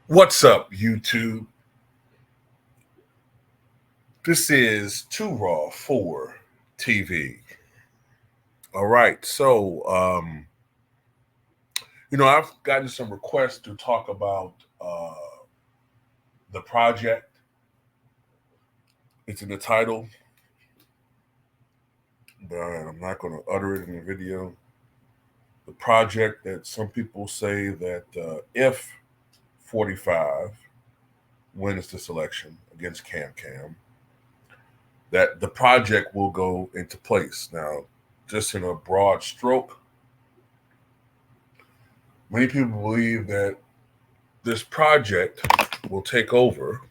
What's up, YouTube? This is Too Raw for TV. All right, I've gotten some requests to talk about the project. It's in the title, but I'm not going to utter it in the video. The project that some people say that if 45 wins this election against Cam, that the project will go into place. Now, just in a broad stroke, many people believe that this project will take over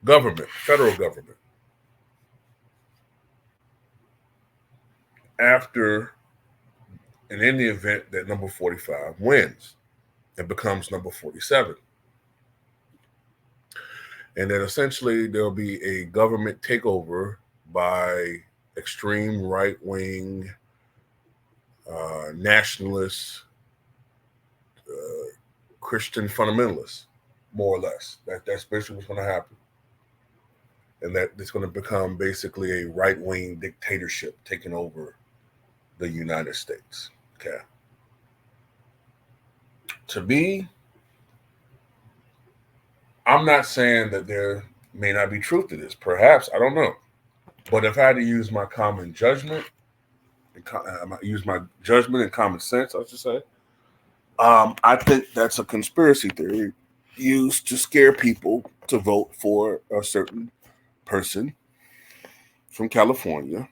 government, federal government, after and in the event that number 45 wins and becomes number 47. And that essentially there'll be a government takeover by extreme right wing nationalists, Christian fundamentalists, more or less. That's basically what's going to happen. And that it's going to become basically a right wing dictatorship taking over the United States. Okay. To me, I'm not saying that there may not be truth to this. Perhaps, I don't know. But if I had to use my common judgment, use my judgment and common sense, I should say, I think that's a conspiracy theory used to scare people to vote for a certain person from California.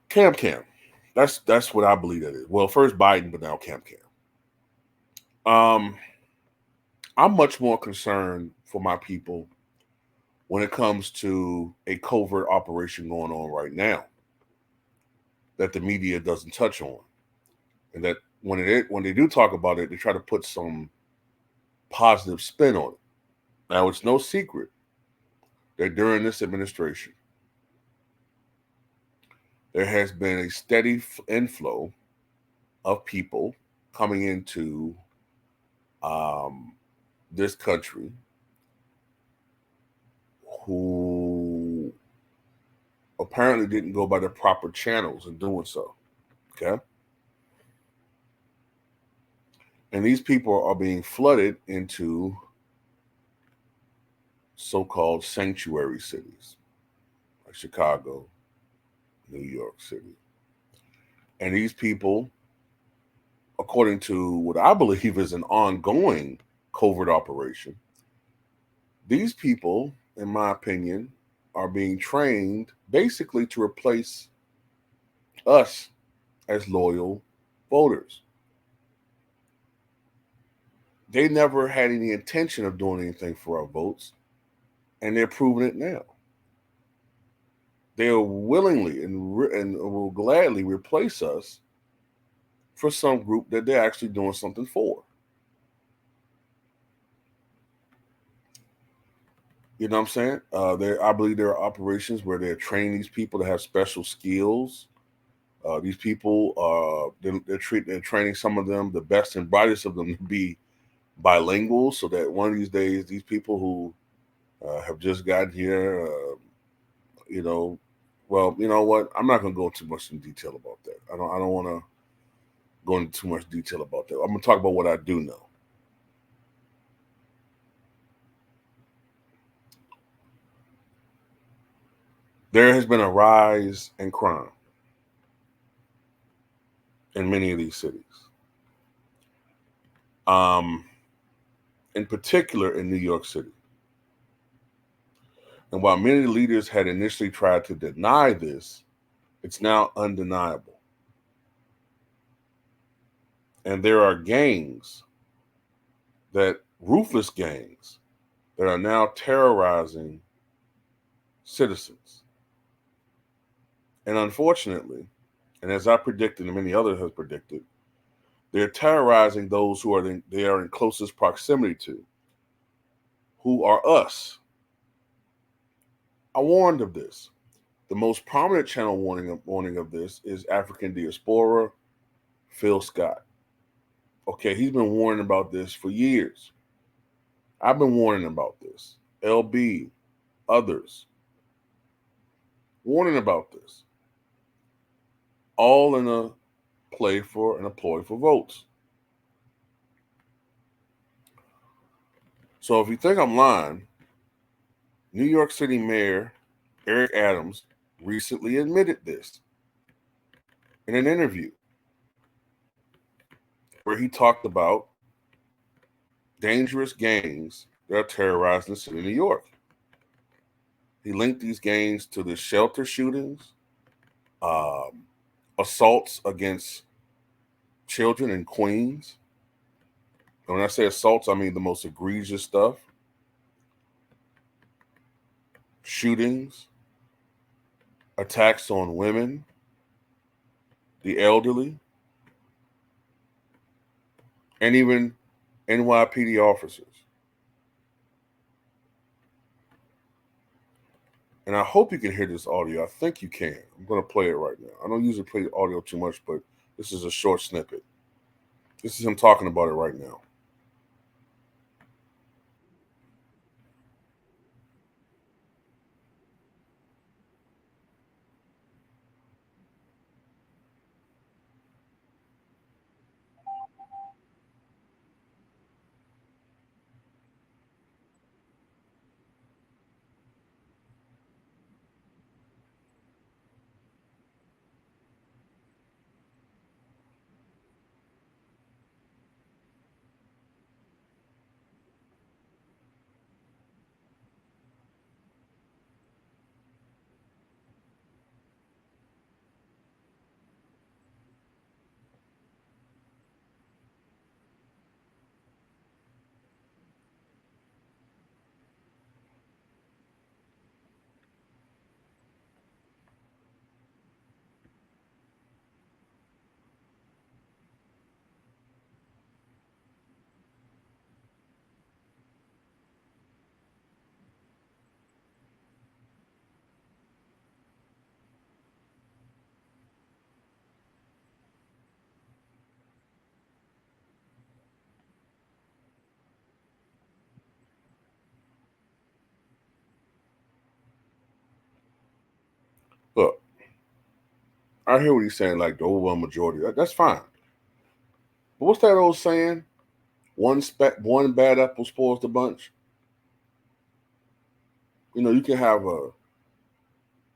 Cam. That's what I believe that is. Well, first Biden, but now Cam. I'm much more concerned for my people when it comes to a covert operation going on right now that the media doesn't touch on, and that when they do talk about it, they try to put some positive spin on it. Now, it's no secret that during this administration, there has been a steady inflow of people coming into this country who apparently didn't go by the proper channels in doing so. Okay. And these people are being flooded into so-called sanctuary cities like Chicago, New York City. And these people, according to what I believe is an ongoing covert operation, these people, in my opinion, are being trained basically to replace us as loyal voters. They never had any intention of doing anything for our votes, and they're proving it now. They'll willingly and will gladly replace us for some group that they're actually doing something for. You know what I'm saying? I believe there are operations where they're training these people to have special skills. These people, they're training some of them, the best and brightest of them, to be bilingual, so that one of these days, these people who have just gotten here, well, you know what? I'm not going to go too much in detail about that. I don't want to go into too much detail about that. I'm going to talk about what I do know. There has been a rise in crime in many of these cities. In particular in New York City. And while many leaders had initially tried to deny this, it's now undeniable. And there are ruthless gangs, that are now terrorizing citizens. And unfortunately, and as I predicted and many others have predicted, they're terrorizing those who they are in closest proximity to, who are us. I warned of this. The most prominent channel warning of this is African Diaspora, Phil Scott. Okay, he's been warning about this for years. I've been warning about this. LB, others, warning about this. All in a play for and a ploy for votes. So if you think I'm lying, New York City Mayor Eric Adams recently admitted this in an interview where he talked about dangerous gangs that are terrorizing the city of New York. He linked these gangs to the shelter shootings, um, assaults against children in Queens. And when I say assaults, I mean the most egregious stuff. Shootings, attacks on women, the elderly, and even NYPD officers. And I hope you can hear this audio. I think you can. I'm going to play it right now. I don't usually play the audio too much, but this is a short snippet. This is him talking about it right now. Look, I hear what he's saying, like the overwhelming majority. That's fine. But what's that old saying? One bad apple spoils the bunch. You know, you can have a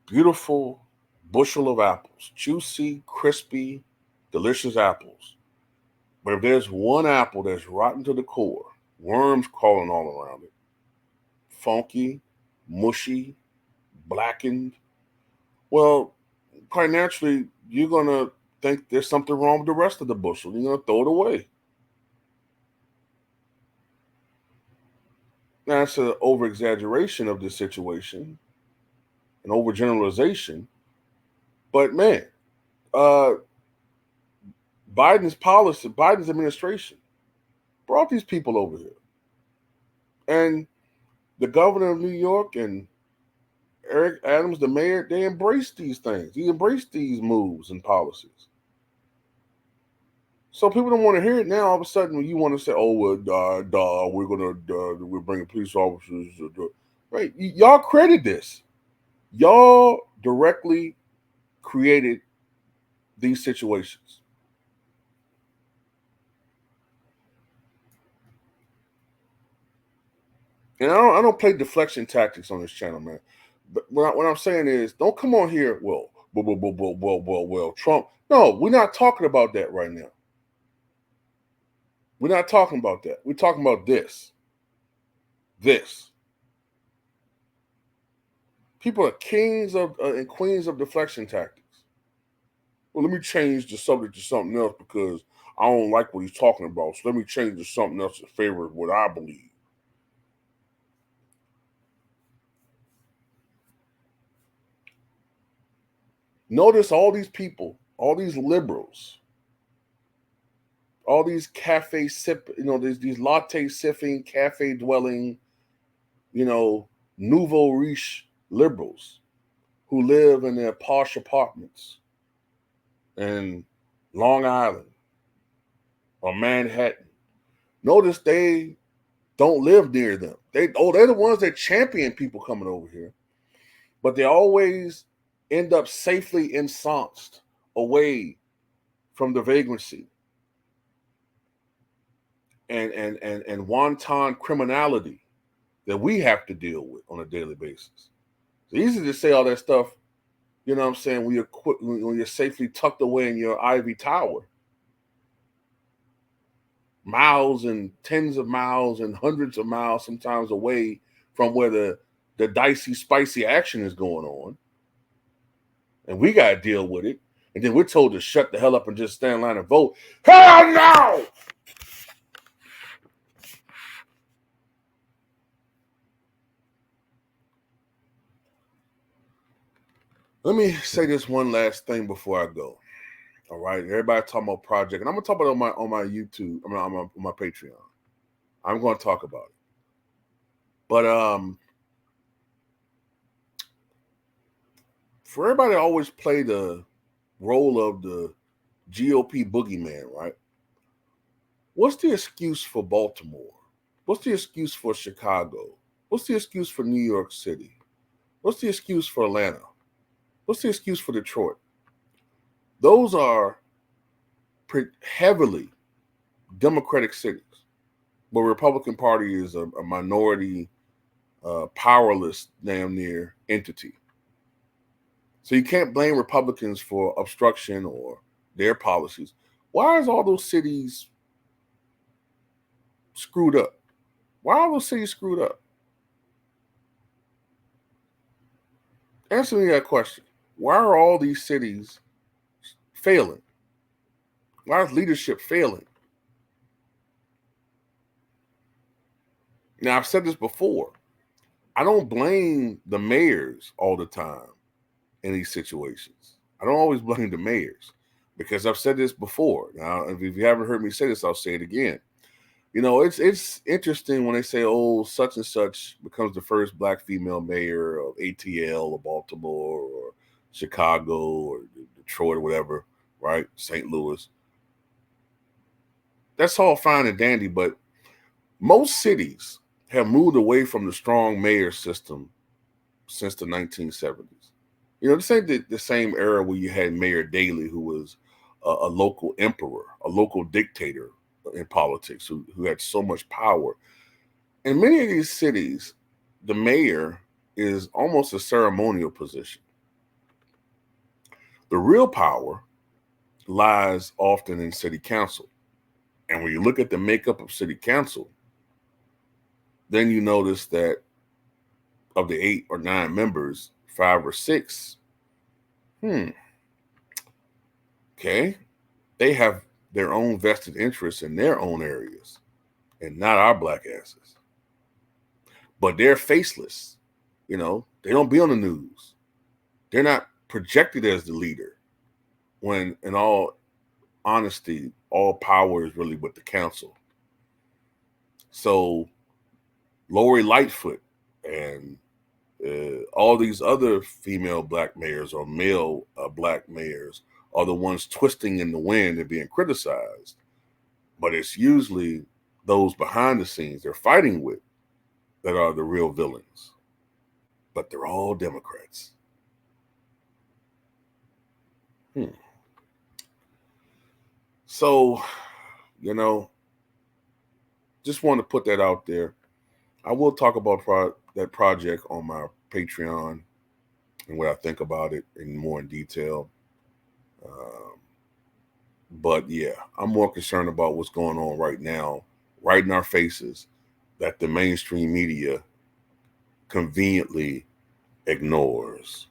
beautiful bushel of apples, juicy, crispy, delicious apples. But if there's one apple that's rotten to the core, worms crawling all around it, funky, mushy, blackened, well, quite naturally, you're going to think there's something wrong with the rest of the bushel. You're going to throw it away. Now, that's an over exaggeration of this situation, an overgeneralization. But man, uh, Biden's administration brought these people over here. And the governor of New York and Eric Adams, the mayor, they embraced these things. He embraced these moves and policies. So people don't want to hear it now. All of a sudden, when you want to say, "Oh, well, we're bringing police officers," right? Y'all created this. Y'all directly created these situations. And I don't play deflection tactics on this channel, man. But what I'm saying is, don't come on here. Well, Trump. No, we're not talking about that right now. We're not talking about that. We're talking about this. This. People are kings of and queens of deflection tactics. Well, let me change the subject to something else because I don't like what he's talking about. So let me change to something else in favor of what I believe. Notice all these people, all these liberals, all these cafe sip, these latte sipping, cafe dwelling, you know, nouveau riche liberals who live in their posh apartments in Long Island, or Manhattan. Notice they don't live near them. They're the ones that champion people coming over here, but they always end up safely ensconced away from the vagrancy and wanton criminality that we have to deal with on a daily basis. It's easy to say all that stuff, you know what I'm saying, when you're safely tucked away in your ivy tower, miles and tens of miles and hundreds of miles sometimes away from where the dicey, spicy action is going on. And we got to deal with it. And then we're told to shut the hell up and just stand in line and vote. Hell no! Let me say this one last thing before I go. All right, everybody talking about project, and I'm gonna talk about it on my YouTube, on my Patreon. I'm gonna talk about it, but for everybody to always play the role of the GOP boogeyman, right? What's the excuse for Baltimore? What's the excuse for Chicago? What's the excuse for New York City? What's the excuse for Atlanta? What's the excuse for Detroit? Those are heavily Democratic cities, where Republican Party is a minority, powerless, damn near entity. So you can't blame Republicans for obstruction or their policies. Why is all those cities screwed up? Why are those cities screwed up? Answer me that question. Why are all these cities failing? Why is leadership failing? Now, I've said this before. I don't blame the mayors all the time in these situations. I don't always blame the mayors because I've said this before. Now, if you haven't heard me say this, I'll say it again. You know, it's interesting when they say, oh, such and such becomes the first black female mayor of ATL or Baltimore or Chicago or Detroit or whatever, right? St. Louis. That's all fine and dandy, but most cities have moved away from the strong mayor system since the 1970s. You know, this ain't the same era where you had Mayor Daley, who was a local emperor, a local dictator in politics, who had so much power. In many of these cities, the mayor is almost a ceremonial position. The real power lies often in city council. And when you look at the makeup of city council, then you notice that of the 8 or 9 members, 5 or 6, okay, they have their own vested interests in their own areas and not our black asses. But they're faceless. You know, they don't be on the news. They're not projected as the leader when, in all honesty, all power is really with the council. So Lori Lightfoot and all these other female black mayors or male black mayors are the ones twisting in the wind and being criticized. But it's usually those behind the scenes they're fighting with that are the real villains. But they're all Democrats. So, you know, just want to put that out there. I will talk about that project on my Patreon and what I think about it in detail. But yeah, I'm more concerned about what's going on right now, right in our faces, that the mainstream media conveniently ignores.